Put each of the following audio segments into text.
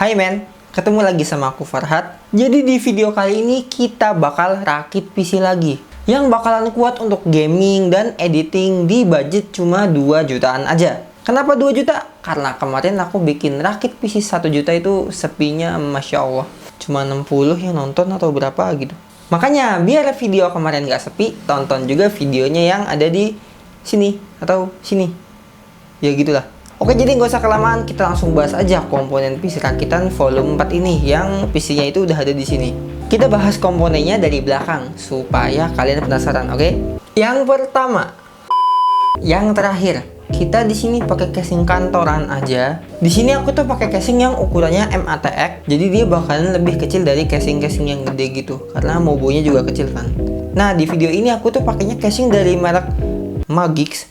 Hai men, ketemu lagi sama aku Farhat. Jadi di video kali ini kita bakal rakit PC lagi yang bakalan kuat untuk gaming dan editing di budget cuma 2 jutaan aja. Kenapa 2 juta? Karena kemarin aku bikin rakit PC 1 juta itu sepinya Masya Allah cuma 60 yang nonton atau berapa gitu. Makanya biar video kemarin gak sepi, tonton juga videonya yang ada di sini atau sini. Ya gitulah. Oke, jadi nggak usah kelamaan, kita langsung bahas aja komponen PC rakitan volume 4 ini yang PC-nya itu udah ada di sini. Kita bahas komponennya dari belakang supaya kalian penasaran, oke? Yang pertama, yang terakhir, kita di sini pakai casing kantoran aja. Di sini aku tuh pakai casing yang ukurannya MATX, jadi dia bakalan lebih kecil dari casing-casing yang gede gitu, karena mobonya juga kecil kan. Nah, di video ini aku tuh pakainya casing dari merek Magic.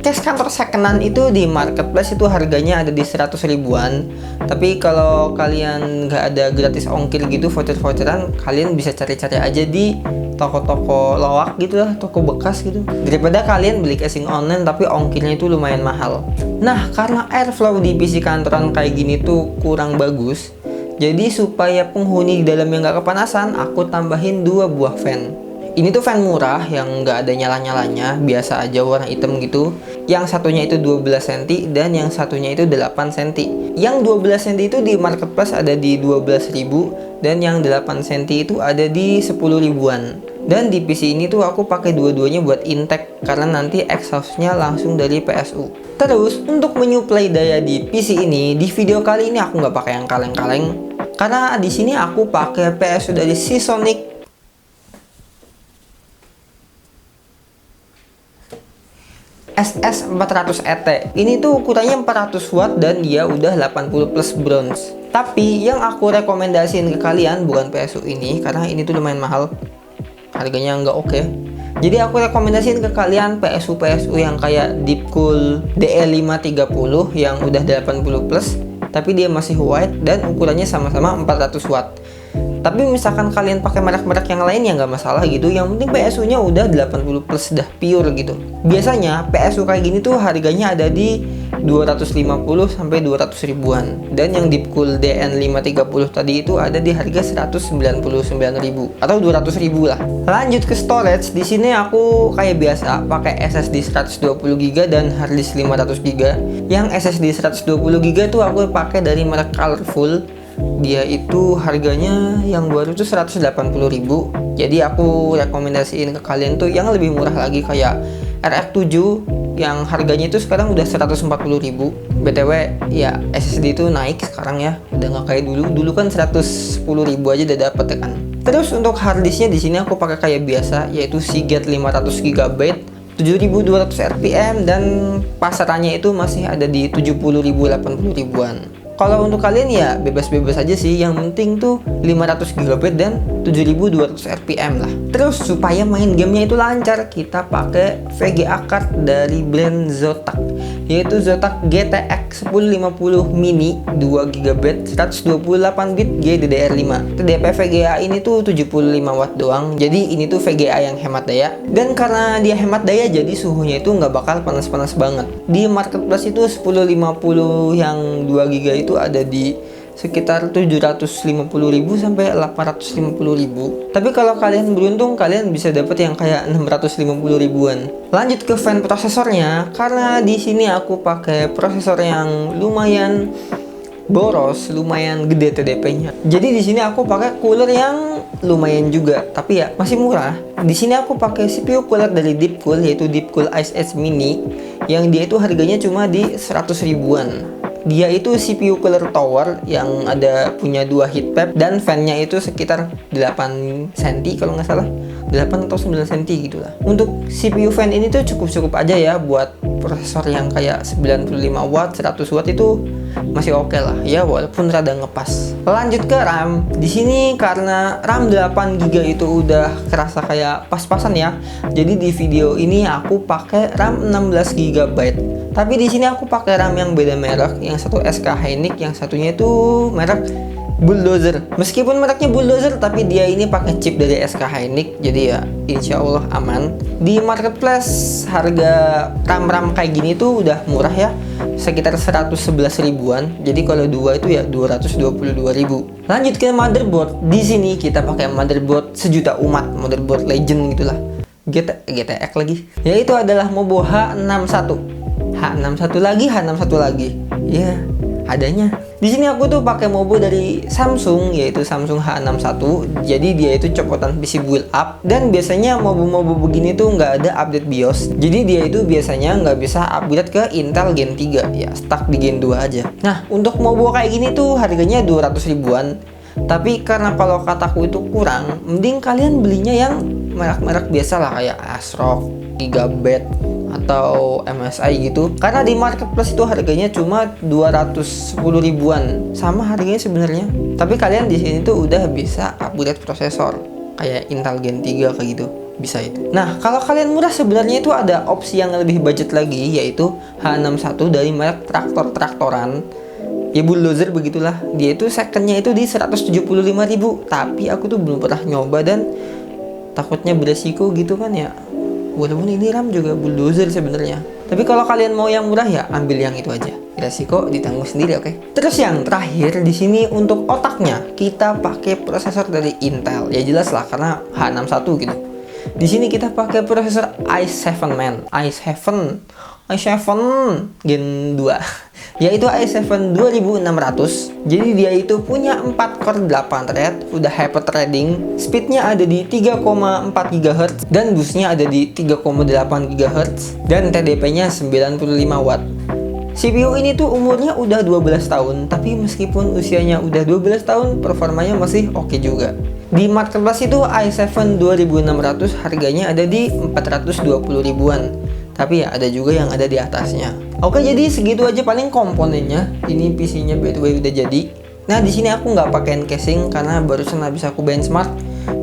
Case kantor secondan itu di marketplace itu harganya ada di 100 ribuan. Tapi kalau kalian nggak ada gratis ongkir gitu, voucher-voucheran, kalian bisa cari-cari aja di toko-toko loak gitu lah, toko bekas gitu. Daripada kalian beli casing online tapi ongkirnya itu lumayan mahal. Nah, karena airflow di PC kantoran kayak gini tuh kurang bagus, jadi supaya penghuni di dalamnya nggak kepanasan, aku tambahin 2 buah fan. Ini tuh fan murah yang nggak ada nyala-nyalanya, biasa aja warna hitam gitu. Yang satunya itu 12 cm dan yang satunya itu 8 cm. Yang 12 cm itu di marketplace ada di 12.000 dan yang 8 cm itu ada di 10 ribuan. Dan di PC ini tuh aku pakai dua-duanya buat intake karena nanti exhaustnya langsung dari PSU. Terus untuk menyuplai daya di PC ini, di video kali ini aku nggak pakai yang kaleng-kaleng karena di sini aku pakai PSU dari Seasonic SS400ET. Ini tuh ukurannya 400 watt dan dia udah 80 plus bronze. Tapi yang aku rekomendasiin ke kalian bukan PSU ini karena ini tuh lumayan mahal. Harganya nggak oke. Jadi aku rekomendasiin ke kalian PSU yang kayak Deepcool DE530 yang udah 80 plus, tapi dia masih white dan ukurannya sama-sama 400 watt. Tapi misalkan kalian pakai merek-merek yang lain ya nggak masalah gitu. Yang penting PSU-nya udah 80 plus, dah pure gitu. Biasanya PSU kayak gini tuh harganya ada di 250 sampai 200 ribuan. Dan yang Deepcool DN530 tadi itu ada di harga 199.000 atau 200 ribu lah. Lanjut ke storage, di sini aku kayak biasa pakai SSD 120 GB dan harddisk 500 GB. Yang SSD 120 GB tuh aku pakai dari merek Colorful. Dia itu harganya yang baru tuh 180.000. Jadi aku rekomendasiin ke kalian tuh yang lebih murah lagi kayak RX7 yang harganya itu sekarang udah 140.000. BTW ya SSD itu naik sekarang ya, udah nggak kayak dulu. Dulu kan 110.000 aja udah dapet ya kan. Terus untuk harddisknya di sini aku pakai kayak biasa, yaitu Seagate 500 GB 7200 RPM dan pasarannya itu masih ada di 70.000 80 ribuan. Kalau untuk kalian ya bebas-bebas aja sih, yang penting tuh 500 GB dan 7200 RPM lah. Terus supaya main gamenya itu lancar, kita pakai VGA card dari brand Zotac, yaitu Zotac GTX 1050 mini 2 GB 128 bit GDDR5. TDP VGA ini tuh 75 watt doang, jadi ini tuh VGA yang hemat daya. Dan karena dia hemat daya, jadi suhunya itu nggak bakal panas-panas banget. Di marketplace itu 1050 yang 2 GB itu ada di sekitar 750.000 sampai 850.000. Tapi kalau kalian beruntung, kalian bisa dapat yang kayak 650 ribuan. Lanjut ke fan prosesornya, karena di sini aku pakai prosesor yang lumayan boros, lumayan gede TDP-nya. Jadi di sini aku pakai cooler yang lumayan juga, tapi ya masih murah. Di sini aku pakai CPU cooler dari Deepcool, yaitu Deepcool Ice Edge Mini, yang dia itu harganya cuma di 100 ribuan. Dia itu CPU cooler tower yang ada punya 2 heat pad dan fan-nya itu sekitar 8 cm kalau nggak salah, 8 atau 9 cm gitu lah. Untuk CPU fan ini tuh cukup-cukup aja ya buat prosesor yang kayak 95 watt, 100 watt itu masih oke lah ya, walaupun rada ngepas. Lanjut ke RAM. Di sini karena RAM 8 GB itu udah kerasa kayak pas-pasan ya. Jadi di video ini aku pakai RAM 16 GB. Tapi di sini aku pakai RAM yang beda merek, yang satu SK Hynix, yang satunya itu merek Bulldozer. Meskipun mereknya Bulldozer, tapi dia ini pakai chip dari SK Hynix, jadi ya insya Allah aman. Di marketplace harga RAM-RAM kayak gini tuh udah murah ya. sekitar 111 ribuan. Jadi kalau 2 itu ya 222 ribu. Lanjut ke motherboard. Di sini kita pakai motherboard sejuta umat, motherboard legend gitulah. GTX lagi. Yaitu adalah Mobo H61. H61 lagi, H61 lagi. Ya, adanya. Di sini aku tuh pakai Mobo dari Samsung, yaitu Samsung H61. Jadi dia itu copotan PC build up, dan biasanya Mobo-Mobo begini tuh nggak ada update BIOS. Jadi dia itu biasanya nggak bisa upgrade ke Intel Gen 3, ya stuck di Gen 2 aja. Nah, untuk Mobo kayak gini tuh harganya 200 ribuan. Tapi karena kalau kataku itu kurang, mending kalian belinya yang merek-merek biasa lah, kayak ASRock, Gigabyte, atau MSI gitu. Karena di marketplace itu harganya cuma 210 ribuan, sama harganya sebenarnya. Tapi kalian di sini tuh udah bisa upgrade prosesor kayak Intel Gen 3 kayak gitu, bisa itu. Nah, kalau kalian murah sebenarnya itu ada opsi yang lebih budget lagi, yaitu H61 dari merek traktoran. Ya bulldozer begitulah. Dia itu secondnya itu di 175 ribu. Tapi aku tuh belum pernah nyoba dan takutnya beresiko gitu kan ya. Walaupun ini RAM juga bulldozer sebenarnya. Tapi kalau kalian mau yang murah ya ambil yang itu aja. Resiko ditanggung sendiri, oke? Terus yang terakhir di sini untuk otaknya kita pakai prosesor dari Intel. Ya jelas lah karena H61 gitu. Di sini kita pakai prosesor i7 man. i7 Gen 2. Yaitu i7 2600. Jadi dia itu punya 4 core 8 thread, udah hyper threading, speednya ada di 3,4 GHz dan boostnya ada di 3,8 GHz dan TDP-nya 95 watt. CPU ini tuh umurnya udah 12 tahun, tapi meskipun usianya udah 12 tahun, performanya masih oke juga. Di marketplace itu i7 2600 harganya ada di 420 ribuan. Tapi ya ada juga yang ada di atasnya. Oke, jadi segitu aja paling komponennya. Ini PC-nya by the way udah jadi. Nah, di sini aku nggak pakein casing karena barusan habis aku benchmark.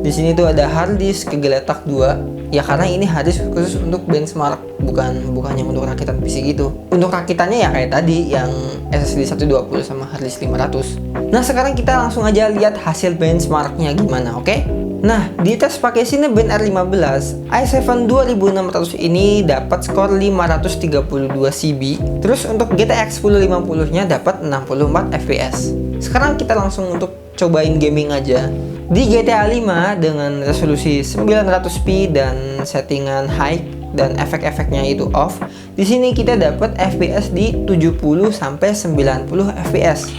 Di sini tuh ada hard disk kegeletak 2. Ya karena ini hard disk khusus untuk benchmark, bukan yang untuk rakitan PC gitu. Untuk rakitannya ya kayak tadi yang SSD 120 sama hard disk 500. Nah, sekarang kita langsung aja lihat hasil benchmarknya gimana, oke? Nah, di tes pakai Cinebench R15, i7 2600 ini dapat skor 532 CB. Terus untuk GTX 1050-nya dapat 64 FPS. Sekarang kita langsung untuk cobain gaming aja. Di GTA 5 dengan resolusi 900p dan settingan high dan efek-efeknya itu off. Di sini kita dapat FPS di 70 sampai 90 FPS.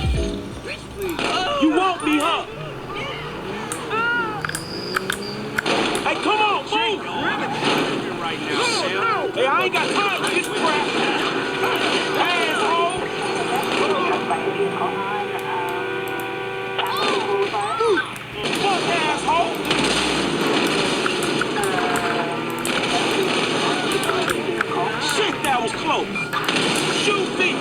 Hey, I ain't got time for this crap. Asshole. Fuck, asshole. Shit, that was close. Shoot me.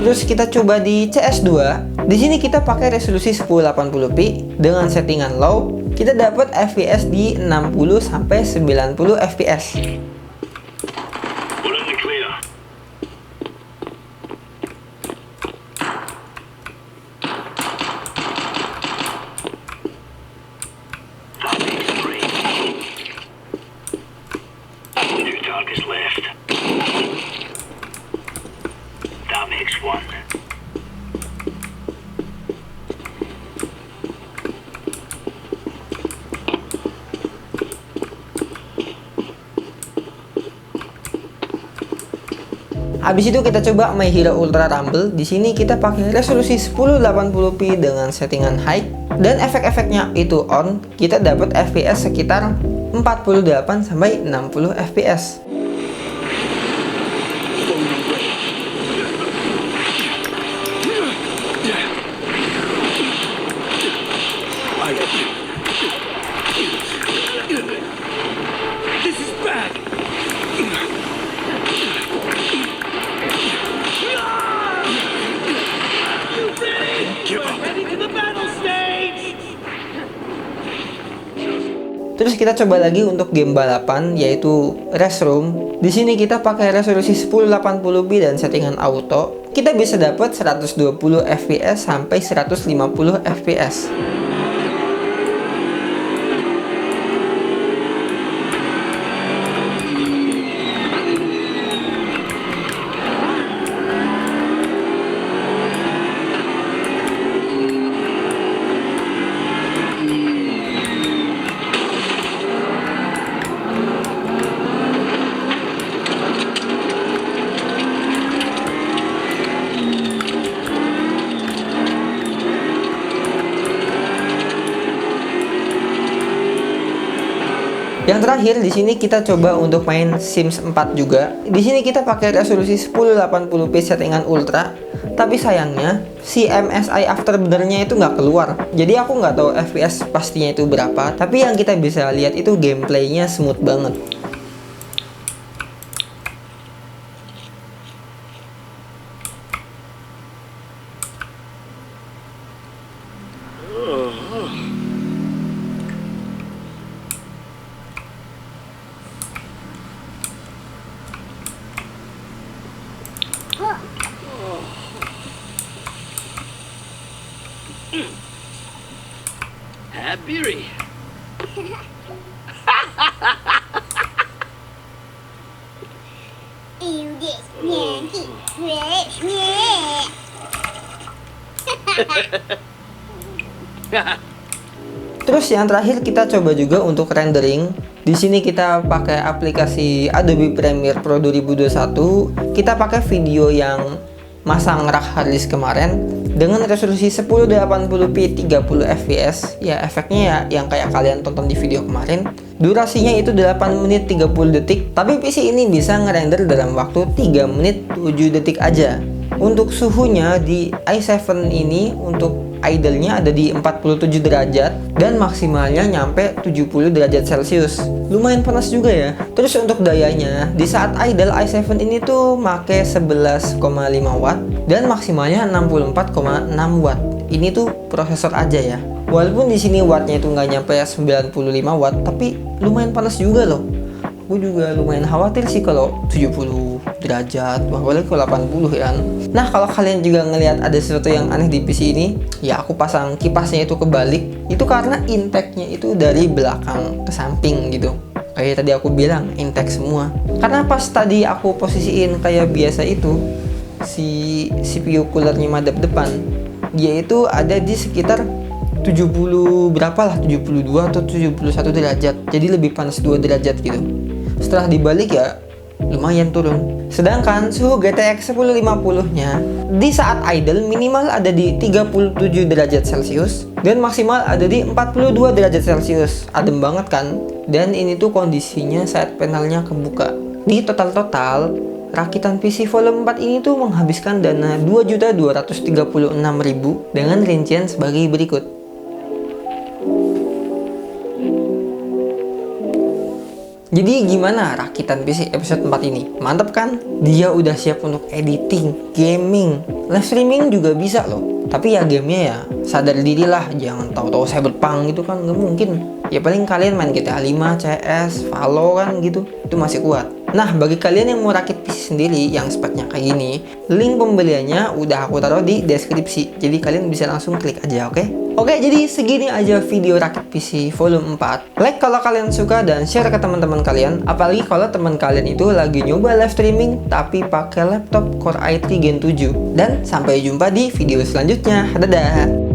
Terus kita coba di CS2. Di sini kita pakai resolusi 1080p dengan settingan low. Kita dapat FPS di 60 sampai 90 FPS. Habis itu kita coba My Hero Ultra Rumble. Di sini kita pakai resolusi 1080p dengan settingan high dan efek-efeknya itu on. Kita dapat FPS sekitar 48 sampai 60 FPS. This is bad. Give up. Terus kita coba lagi untuk game balapan yaitu Race Room. Di sini kita pakai resolusi 1080p dan settingan auto. Kita bisa dapat 120 fps sampai 150 fps. Yang terakhir di sini kita coba untuk main Sims 4 juga. Di sini kita pakai resolusi 1080p settingan ultra. Tapi sayangnya si MSI Afterburner-nya itu nggak keluar. Jadi aku nggak tahu FPS pastinya itu berapa. Tapi yang kita bisa lihat itu gameplaynya smooth banget. Happy. Terus yang terakhir kita coba juga untuk rendering. Di sini kita pakai aplikasi Adobe Premiere Pro 2021. Kita pakai video yang masang rak harddisk kemarin dengan resolusi 1080p 30 fps. Ya efeknya ya yang kayak kalian tonton di video kemarin. Durasinya itu 8 menit 30 detik. Tapi PC ini bisa ngerender dalam waktu 3 menit 7 detik aja. Untuk suhunya di i7 ini untuk idle-nya ada di 47 derajat dan maksimalnya nyampe 70 derajat Celcius. Lumayan panas juga ya. Terus untuk dayanya, di saat idle i7 ini tuh make 11,5 watt dan maksimalnya 64,6 watt. Ini tuh prosesor aja ya. Walaupun di sini wattnya itu nggak nyampe 95 watt, tapi lumayan panas juga loh. Aku juga lumayan khawatir sih kalau 70 derajat, apalagi kalau 80 ya. Nah, kalau kalian juga ngelihat ada sesuatu yang aneh di PC ini, ya aku pasang kipasnya itu kebalik. Itu karena intake-nya itu dari belakang ke samping gitu. Kayak tadi aku bilang, intake semua. Karena pas tadi aku posisiin kayak biasa itu, si CPU coolernya madep depan, dia itu ada di sekitar 70 berapa lah, 72 atau 71 derajat. Jadi lebih panas 2 derajat gitu. Setelah dibalik ya lumayan turun. Sedangkan suhu GTX 1050-nya di saat idle minimal ada di 37 derajat Celcius dan maksimal ada di 42 derajat Celcius. Adem banget kan? Dan ini tuh kondisinya saat panelnya kebuka. Di total rakitan PC volume 4 ini tuh menghabiskan dana 2.236.000 dengan rincian sebagai berikut. Jadi gimana rakitan PC episode 4 ini? Mantap kan? Dia udah siap untuk editing, gaming, live streaming juga bisa loh. Tapi ya gamenya ya sadar diri lah, jangan tahu-tahu cyberpunk gitu kan, nggak mungkin. Ya paling kalian main GTA 5, CS, Valo kan gitu, itu masih kuat. Nah, bagi kalian yang mau rakit PC sendiri yang speknya kayak gini, link pembeliannya udah aku taruh di deskripsi. Jadi kalian bisa langsung klik aja, oke? Oke, jadi segini aja video rakit PC volume 4. Like kalau kalian suka dan share ke teman-teman kalian. Apalagi kalau teman kalian itu lagi nyoba live streaming tapi pakai laptop Core i3 Gen 7. Dan sampai jumpa di video selanjutnya. Dadah!